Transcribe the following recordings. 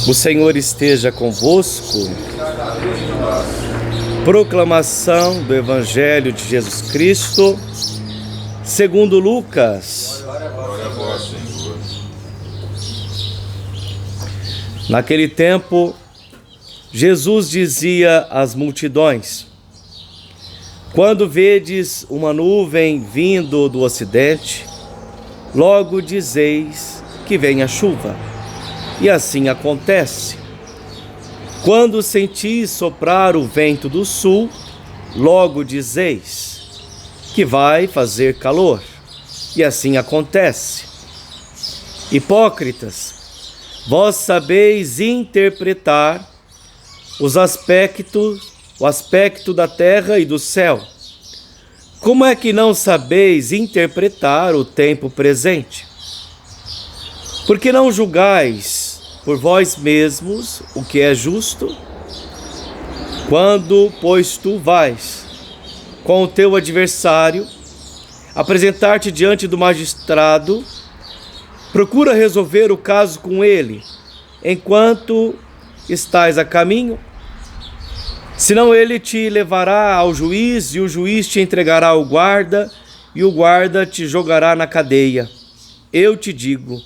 O Senhor esteja convosco. Proclamação do Evangelho de Jesus Cristo, segundo Lucas. Naquele tempo, Jesus dizia às multidões: quando vedes uma nuvem vindo do ocidente, logo dizeis que vem a chuva. E assim acontece. Quando sentis soprar o vento do sul, logo dizeis que vai fazer calor. E assim acontece. Hipócritas, vós sabeis interpretar o aspecto da terra e do céu. Como é que não sabeis interpretar o tempo presente? Porque não julgais por vós mesmos o que é justo? Quando, pois, tu vais com o teu adversário apresentar-te diante do magistrado, procura resolver o caso com ele, enquanto estás a caminho. Senão ele te levará ao juiz, e o juiz te entregará ao guarda, e o guarda te jogará na cadeia. Eu te digo,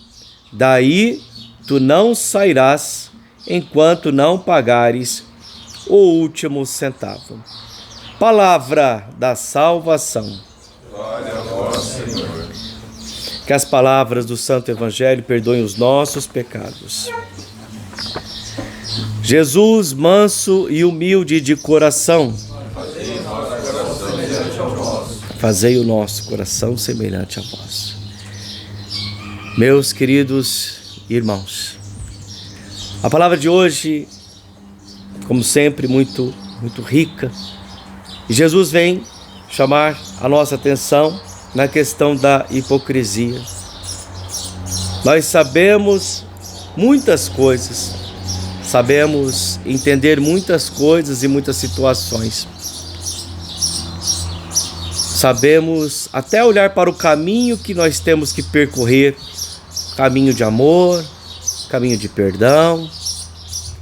daí tu não sairás, enquanto não pagares o último centavo. Palavra da salvação. Glória a vós, Senhor. Que as palavras do Santo Evangelho perdoem os nossos pecados. Jesus, manso e humilde de coração, fazei o nosso coração semelhante a vós. Meus queridos irmãos, a palavra de hoje, como sempre, muito rica. E Jesus vem chamar a nossa atenção na questão da hipocrisia. Nós sabemos muitas coisas, sabemos entender muitas coisas e muitas situações. Sabemos até olhar para o caminho que nós temos que percorrer, caminho de amor, caminho de perdão.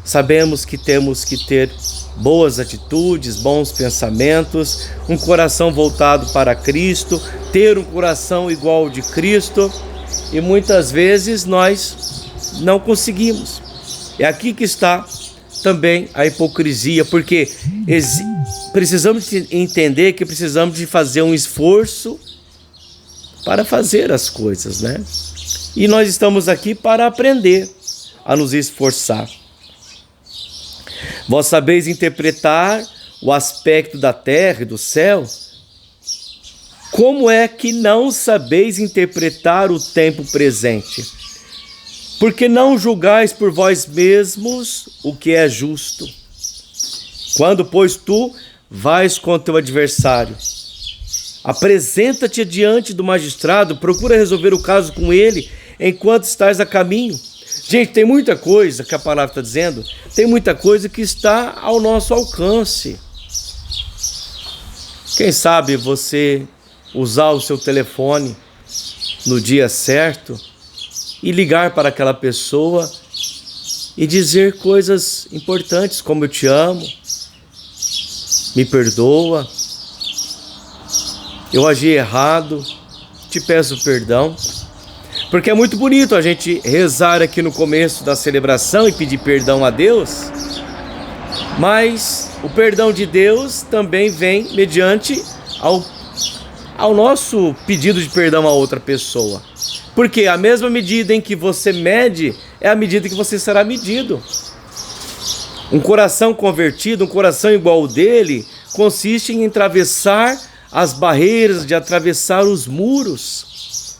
Sabemos que temos que ter boas atitudes, bons pensamentos, um coração voltado para Cristo, ter um coração igual ao de Cristo, e muitas vezes nós não conseguimos. É aqui que está também a hipocrisia, porque precisamos entender que precisamos de fazer um esforço para fazer as coisas, né? E nós estamos aqui para aprender a nos esforçar. Vós sabeis interpretar o aspecto da terra e do céu? Como é que não sabeis interpretar o tempo presente? Porque não julgais por vós mesmos o que é justo. Quando, pois, tu vais com o teu adversário, apresenta-te diante do magistrado, procura resolver o caso com ele, enquanto estás a caminho. Gente, tem muita coisa que a palavra está dizendo, tem muita coisa que está ao nosso alcance. Quem sabe você usar o seu telefone no dia certo e ligar para aquela pessoa e dizer coisas importantes, como eu te amo, me perdoa, eu agi errado, te peço perdão. Porque é muito bonito a gente rezar aqui no começo da celebração e pedir perdão a Deus, mas o perdão de Deus também vem mediante ao nosso pedido de perdão a outra pessoa. Porque a mesma medida em que você mede é a medida que você será medido. Um coração convertido, um coração igual ao dele, consiste em atravessar as barreiras, de atravessar os muros.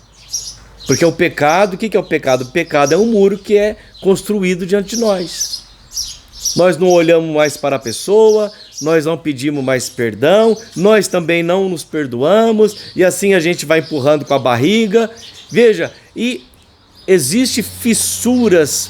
Porque o pecado, o que é o pecado? O pecado é um muro que é construído diante de nós. Nós não olhamos mais para a pessoa, nós não pedimos mais perdão, nós também não nos perdoamos, e assim a gente vai empurrando com a barriga. Veja, e existem fissuras,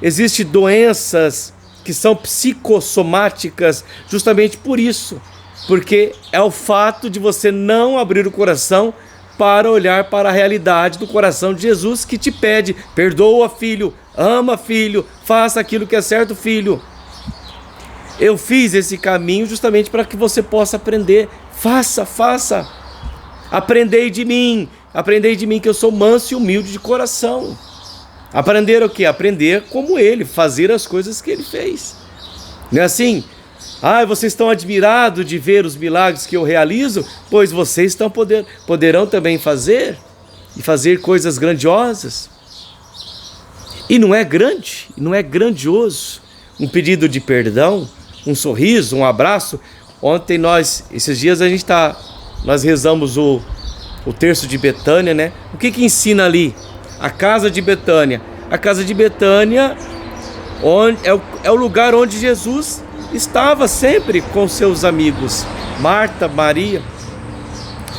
existem doenças que são psicossomáticas justamente por isso. Porque é o fato de você não abrir o coração para olhar para a realidade do coração de Jesus, que te pede: perdoa, filho, ama, filho, faça aquilo que é certo, filho. Eu fiz esse caminho justamente para que você possa aprender. Faça. Aprendei de mim que eu sou manso e humilde de coração. Aprender o quê? Aprender como ele, fazer as coisas que ele fez. Não é assim? Vocês estão admirados de ver os milagres que eu realizo? Pois vocês poderão também fazer, e fazer coisas grandiosas. E não é grande, não é grandioso um pedido de perdão, um sorriso, um abraço. Ontem esses dias nós rezamos o terço de Betânia, né? O que ensina ali? A casa de Betânia. A casa de Betânia é o lugar onde Jesus estava sempre com seus amigos, Marta, Maria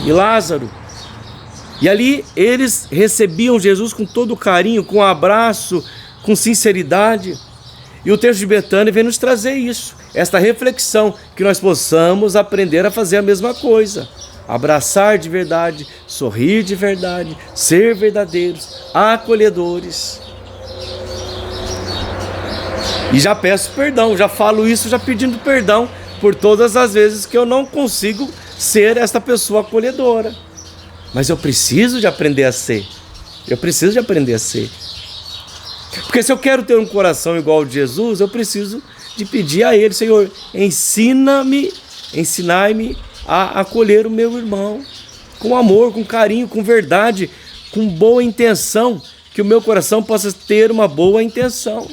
e Lázaro. E ali eles recebiam Jesus com todo carinho, com abraço, com sinceridade. E o texto de Betânia vem nos trazer isso, esta reflexão, que nós possamos aprender a fazer a mesma coisa. Abraçar de verdade, sorrir de verdade, ser verdadeiros, acolhedores. E já peço perdão, já falo isso já pedindo perdão por todas as vezes que eu não consigo ser esta pessoa acolhedora. Mas eu preciso de aprender a ser. Porque se eu quero ter um coração igual ao de Jesus, eu preciso de pedir a Ele: Senhor, ensinai-me a acolher o meu irmão com amor, com carinho, com verdade, com boa intenção, que o meu coração possa ter uma boa intenção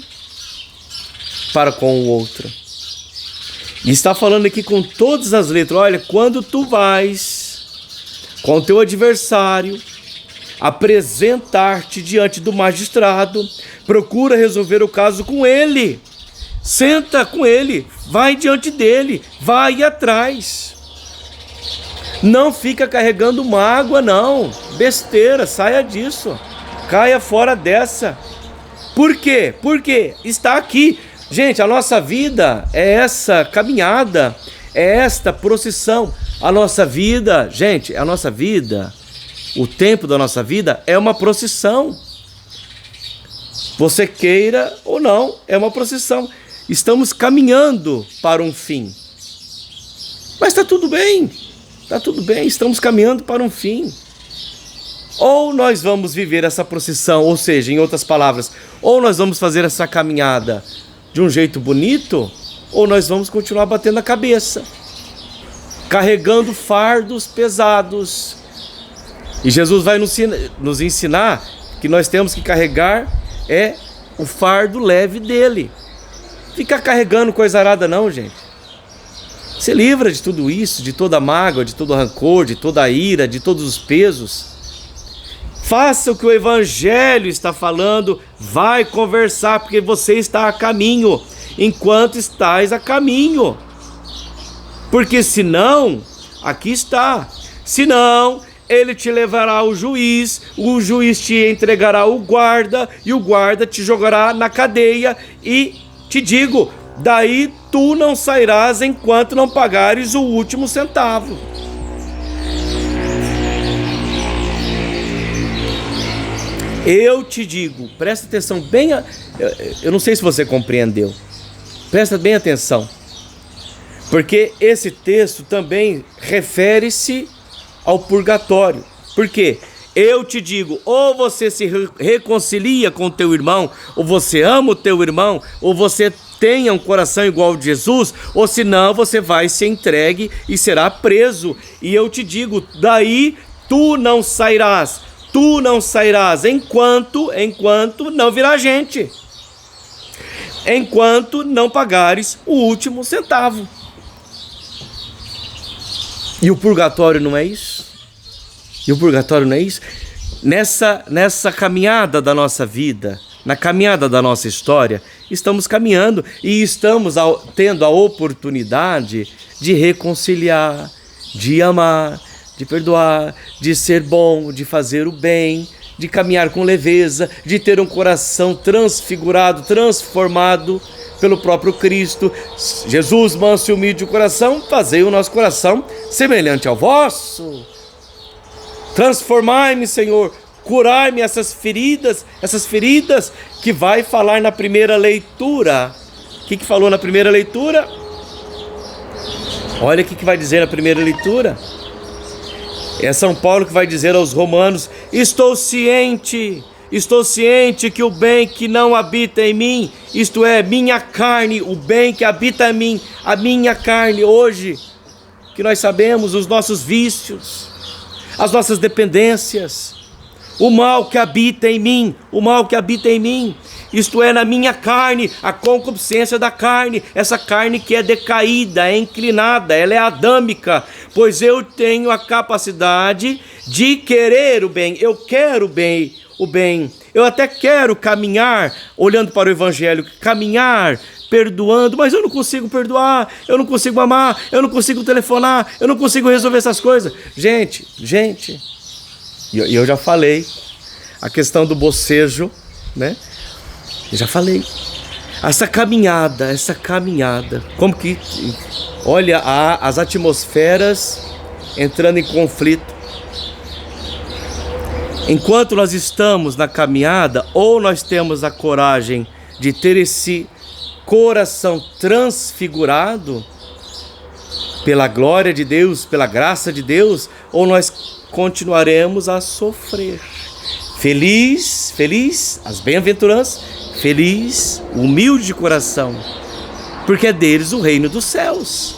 para com o outro. E está falando aqui com todas as letras: olha, quando tu vais com o teu adversário apresentar-te diante do magistrado, procura resolver o caso com ele. Senta com ele, vai diante dele, vai atrás. Não fica carregando mágoa, não. Besteira, saia disso. Caia fora dessa. Por quê? Porque está aqui. Gente, a nossa vida é essa caminhada, é esta procissão. A nossa vida, gente, o tempo da nossa vida é uma procissão. Você queira ou não, é uma procissão. Estamos caminhando para um fim. Mas está tudo bem, estamos caminhando para um fim. Ou nós vamos viver essa procissão, ou seja, em outras palavras, ou nós vamos fazer essa caminhada de um jeito bonito, ou nós vamos continuar batendo a cabeça, carregando fardos pesados. E Jesus vai nos ensinar que nós temos que carregar o fardo leve dele. Ficar carregando coisa arada não, gente. Se livra de tudo isso, de toda mágoa, de todo rancor, de toda a ira, de todos os pesos. Faça o que o Evangelho está falando, vai conversar, porque você está a caminho, enquanto estás a caminho. Porque senão, aqui está, senão ele te levará ao juiz, o juiz te entregará ao guarda, e o guarda te jogará na cadeia, e te digo, daí tu não sairás enquanto não pagares o último centavo. Eu te digo, presta atenção bem, eu não sei se você compreendeu, presta bem atenção, porque esse texto também refere-se ao purgatório. Por quê? Eu te digo, ou você se reconcilia com o teu irmão, ou você ama o teu irmão, ou você tenha um coração igual ao de Jesus, ou senão você vai ser entregue e será preso. E eu te digo, daí tu não sairás enquanto não virá gente, enquanto não pagares o último centavo. E o purgatório não é isso? Nessa caminhada da nossa vida, na caminhada da nossa história, estamos caminhando e estamos tendo a oportunidade de reconciliar, de amar, de perdoar, de ser bom, de fazer o bem, de caminhar com leveza, de ter um coração transfigurado, transformado pelo próprio Cristo. Jesus, manso e humilde de coração, fazei o nosso coração semelhante ao vosso. Transformai-me, Senhor, curai-me essas feridas que vai falar na primeira leitura. O que falou na primeira leitura? Olha o que vai dizer na primeira leitura. É São Paulo que vai dizer aos romanos: estou ciente que o bem que não habita em mim, isto é, minha carne, o bem que habita em mim, a minha carne, hoje, que nós sabemos os nossos vícios, as nossas dependências, o mal que habita em mim, isto é, na minha carne, a concupiscência da carne, essa carne que é decaída, é inclinada, ela é adâmica, pois eu tenho a capacidade de querer o bem, eu quero o bem, eu até quero caminhar, olhando para o Evangelho, caminhar, perdoando, mas eu não consigo perdoar, eu não consigo amar, eu não consigo telefonar, eu não consigo resolver essas coisas. Gente, e eu já falei, a questão do bocejo, né? Eu já falei, essa caminhada, como que, olha, as atmosferas entrando em conflito. Enquanto nós estamos na caminhada, ou nós temos a coragem de ter esse coração transfigurado pela glória de Deus, pela graça de Deus, ou nós continuaremos a sofrer. Feliz, as bem-aventuranças, feliz, humilde de coração, porque é deles o reino dos céus,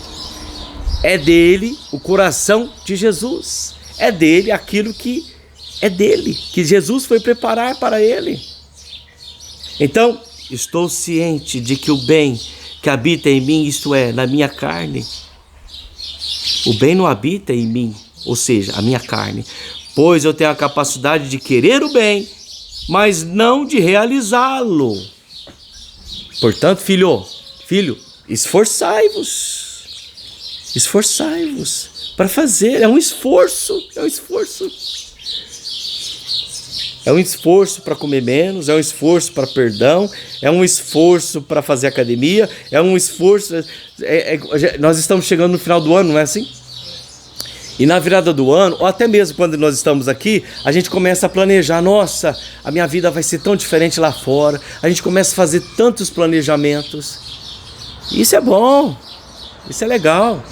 é dele o coração de Jesus, é dele aquilo que é dele, que Jesus foi preparar para ele. Então, estou ciente de que o bem que habita em mim, isto é, na minha carne, o bem não habita em mim, ou seja, a minha carne, pois eu tenho a capacidade de querer o bem, mas não de realizá-lo. Portanto, filho, esforçai-vos para fazer, é um esforço para comer menos, é um esforço para perdão, é um esforço para fazer academia, é um esforço, nós estamos chegando no final do ano, não é assim? E na virada do ano, ou até mesmo quando nós estamos aqui, a gente começa a planejar, nossa, a minha vida vai ser tão diferente lá fora, a gente começa a fazer tantos planejamentos. Isso é bom, isso é legal.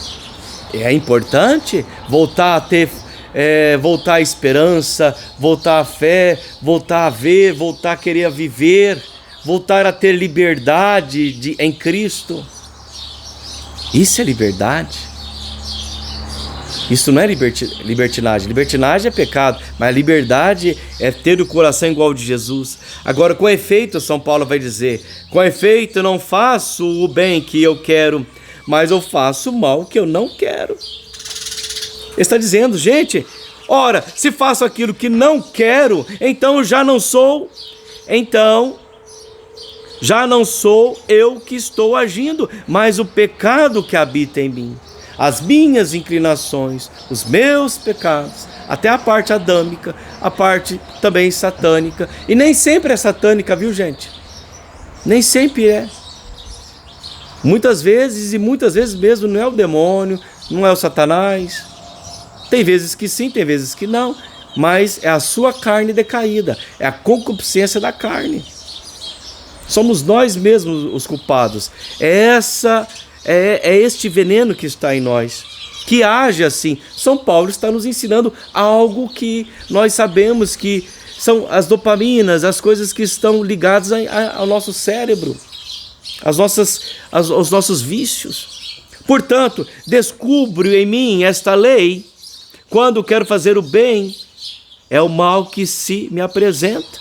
É importante voltar a esperança, voltar a fé, voltar a ver, voltar a querer viver, voltar a ter liberdade em Cristo. Isso é liberdade. Isso não é libertinagem. Libertinagem é pecado, mas a liberdade é ter o coração igual ao de Jesus. Agora, com efeito, São Paulo vai dizer, com efeito, eu não faço o bem que eu quero, mas eu faço o mal que eu não quero. Ele está dizendo, gente, ora, se faço aquilo que não quero, então já não sou eu que estou agindo, mas o pecado que habita em mim. As minhas inclinações, os meus pecados, até a parte adâmica, a parte também satânica. E nem sempre é satânica, viu, gente? Nem sempre é. Muitas vezes mesmo não é o demônio, não é o Satanás. Tem vezes que sim, tem vezes que não. Mas é a sua carne decaída, é a concupiscência da carne. Somos nós mesmos os culpados. É este veneno que está em nós, que age assim. São Paulo está nos ensinando algo que nós sabemos que são as dopaminas, as coisas que estão ligadas ao nosso cérebro, aos nossos vícios. Portanto, descubro em mim esta lei, quando quero fazer o bem, é o mal que se me apresenta.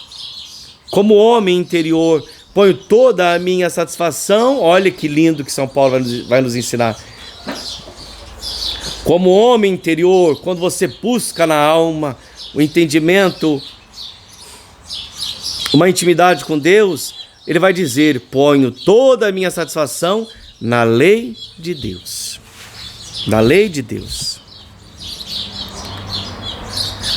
Como homem interior, ponho toda a minha satisfação, olha que lindo que São Paulo vai nos ensinar. Como homem interior, quando você busca na alma o entendimento, uma intimidade com Deus, ele vai dizer, ponho toda a minha satisfação na lei de Deus. Na lei de Deus.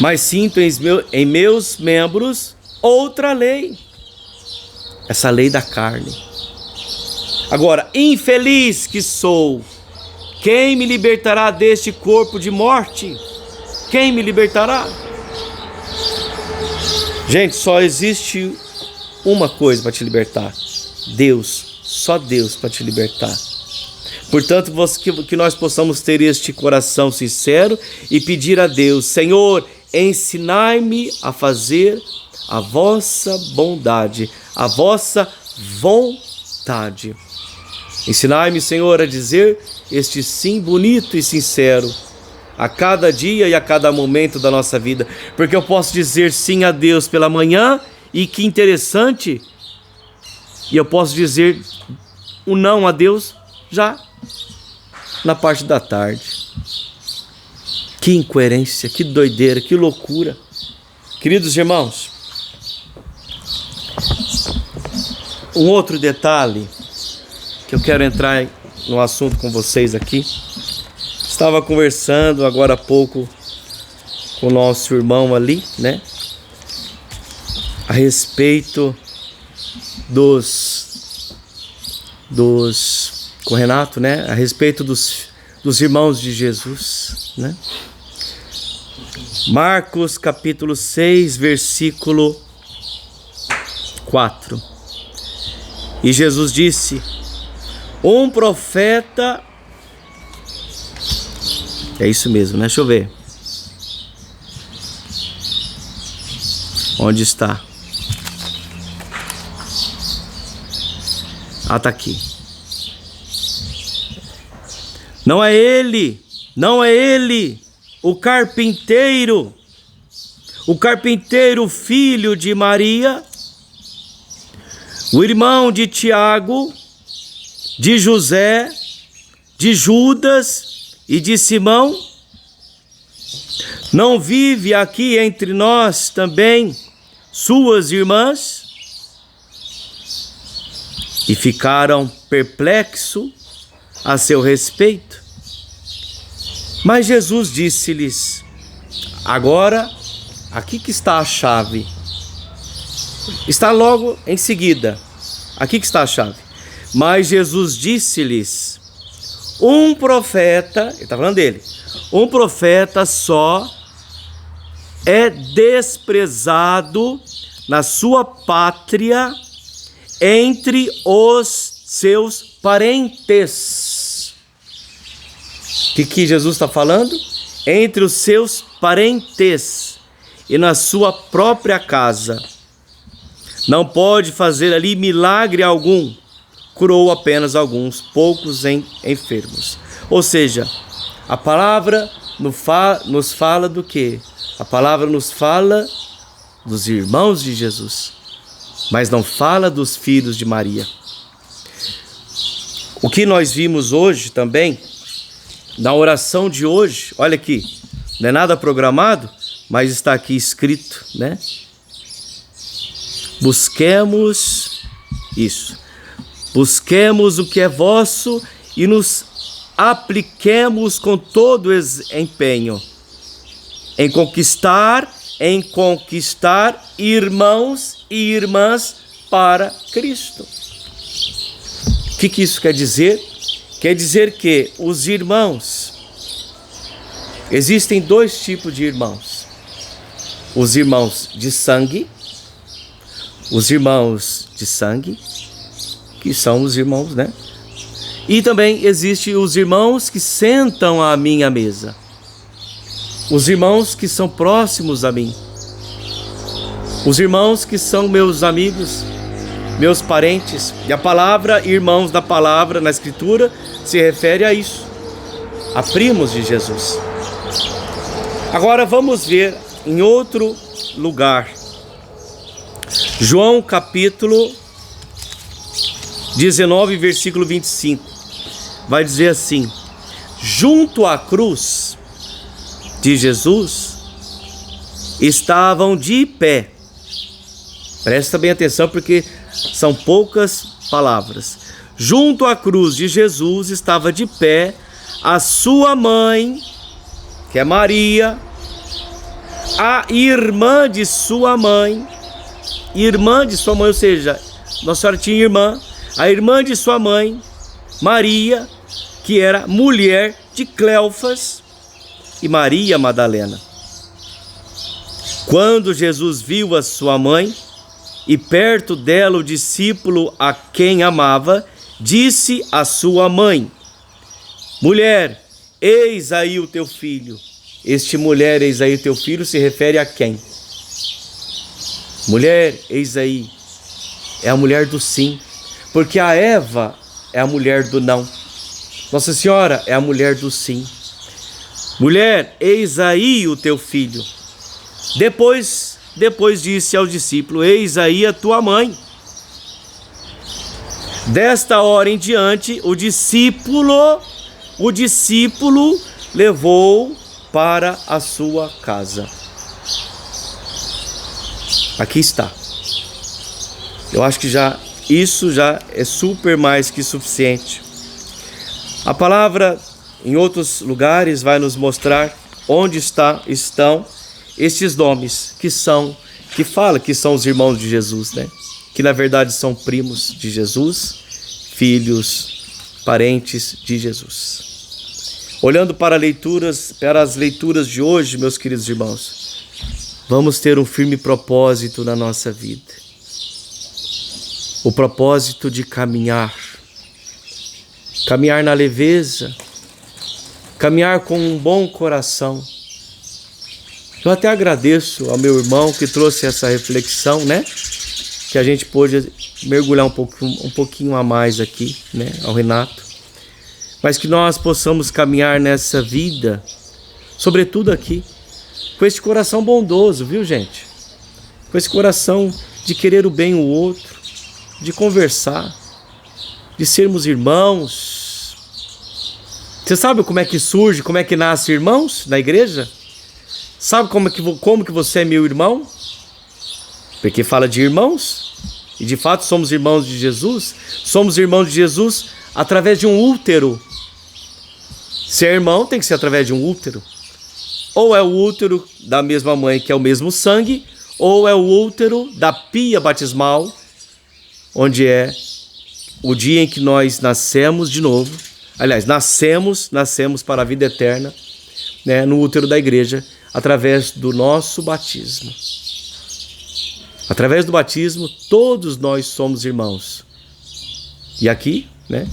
Mas sinto em meus membros outra lei. Essa lei da carne. Agora, infeliz que sou, quem me libertará deste corpo de morte? Quem me libertará? Gente, só existe uma coisa para te libertar: Deus, só Deus para te libertar. Portanto, que nós possamos ter este coração sincero e pedir a Deus: Senhor, ensinai-me a fazer a vossa bondade, a vossa vontade. Ensinai-me, Senhor, a dizer este sim bonito e sincero a cada dia e a cada momento da nossa vida, porque eu posso dizer sim a Deus pela manhã, e que interessante, e eu posso dizer o não a Deus já na parte da tarde. Que incoerência, que doideira, que loucura. Queridos irmãos, um outro detalhe que eu quero entrar no assunto com vocês aqui. Estava conversando agora há pouco com o nosso irmão ali, né? A respeito com o Renato, né? A respeito dos irmãos de Jesus, né? Marcos capítulo 6, versículo 4. E Jesus disse: um profeta... É isso mesmo, né? Deixa eu ver. Onde está? Ah, tá aqui. Não é ele, o carpinteiro, filho de Maria, o irmão de Tiago, de José, de Judas e de Simão? Não vive aqui entre nós também suas irmãs? E ficaram perplexos a seu respeito. Mas Jesus disse-lhes: agora, aqui que está a chave. Está logo em seguida. Aqui que está a chave. Mas Jesus disse-lhes: um profeta, ele está falando dele, um profeta só é desprezado na sua pátria entre os seus parentes. O que Jesus está falando? Entre os seus parentes e na sua própria casa. Não pode fazer ali milagre algum. Curou apenas alguns poucos enfermos. Ou seja, a palavra nos fala do quê? A palavra nos fala dos irmãos de Jesus, mas não fala dos filhos de Maria. O que nós vimos hoje também, na oração de hoje, olha aqui, não é nada programado, mas está aqui escrito, né? Busquemos isso. Busquemos o que é vosso e nos apliquemos com todo empenho em conquistar irmãos e irmãs para Cristo. O que isso quer dizer? Quer dizer que os irmãos, existem dois tipos de irmãos: os irmãos de sangue, que são os irmãos, né? E também existem os irmãos que sentam à minha mesa, os irmãos que são próximos a mim, os irmãos que são meus amigos, meus parentes. E a palavra irmãos da palavra na Escritura se refere a isso, a primos de Jesus. Agora vamos ver em outro lugar, João capítulo 19, versículo 25, vai dizer assim: junto à cruz de Jesus estavam de pé. Presta bem atenção, porque são poucas palavras. Junto à cruz de Jesus estava de pé a sua mãe, que é Maria, a irmã de sua mãe, ou seja, Nossa Senhora tinha irmã, a irmã de sua mãe, Maria, que era mulher de Cleofas, e Maria Madalena. Quando Jesus viu a sua mãe e perto dela o discípulo a quem amava, disse à sua mãe: mulher, eis aí o teu filho. Este mulher, eis aí o teu filho, se refere a quem? Mulher, eis aí, é a mulher do sim, porque a Eva é a mulher do não. Nossa Senhora é a mulher do sim. Mulher, eis aí o teu filho. Depois disse ao discípulo: eis aí a tua mãe. Desta hora em diante, o discípulo levou para a sua casa. Aqui está. Eu acho que isso já é super mais que suficiente. A palavra em outros lugares vai nos mostrar onde estão estes nomes que fala que são os irmãos de Jesus, né? Que na verdade são primos de Jesus, filhos, parentes de Jesus. Olhando para as leituras de hoje, meus queridos irmãos, vamos ter um firme propósito na nossa vida. O propósito de caminhar na leveza, caminhar com um bom coração. Eu até agradeço ao meu irmão que trouxe essa reflexão, né? Que a gente pôde mergulhar um pouquinho a mais aqui, né? Ao Renato. Mas que nós possamos caminhar nessa vida, sobretudo aqui, com esse coração bondoso, viu, gente? Com esse coração de querer o bem o outro, de conversar, de sermos irmãos. Você sabe como é que surge, como é que nasce irmãos na igreja? Sabe como que você é meu irmão? Porque fala de irmãos, e de fato somos irmãos de Jesus. Somos irmãos de Jesus através de um útero. Ser irmão tem que ser através de um útero. Ou é o útero da mesma mãe, que é o mesmo sangue, ou é o útero da pia batismal, onde é o dia em que nós nascemos de novo. Aliás, nascemos para a vida eterna, né, no útero da igreja, através do nosso batismo. Através do batismo, todos nós somos irmãos. E aqui, né,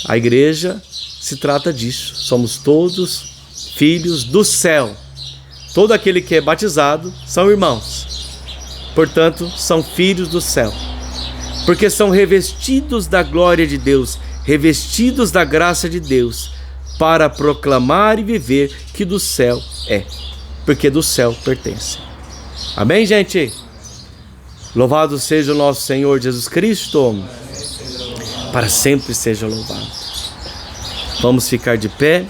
a igreja se trata disso. Somos todos filhos do céu. Todo aquele que é batizado são irmãos. Portanto, são filhos do céu. Porque são revestidos da glória de Deus, revestidos da graça de Deus, para proclamar e viver que do céu é. Porque do céu pertence. Amém, gente? Louvado seja o nosso Senhor Jesus Cristo. Para sempre seja louvado. Vamos ficar de pé.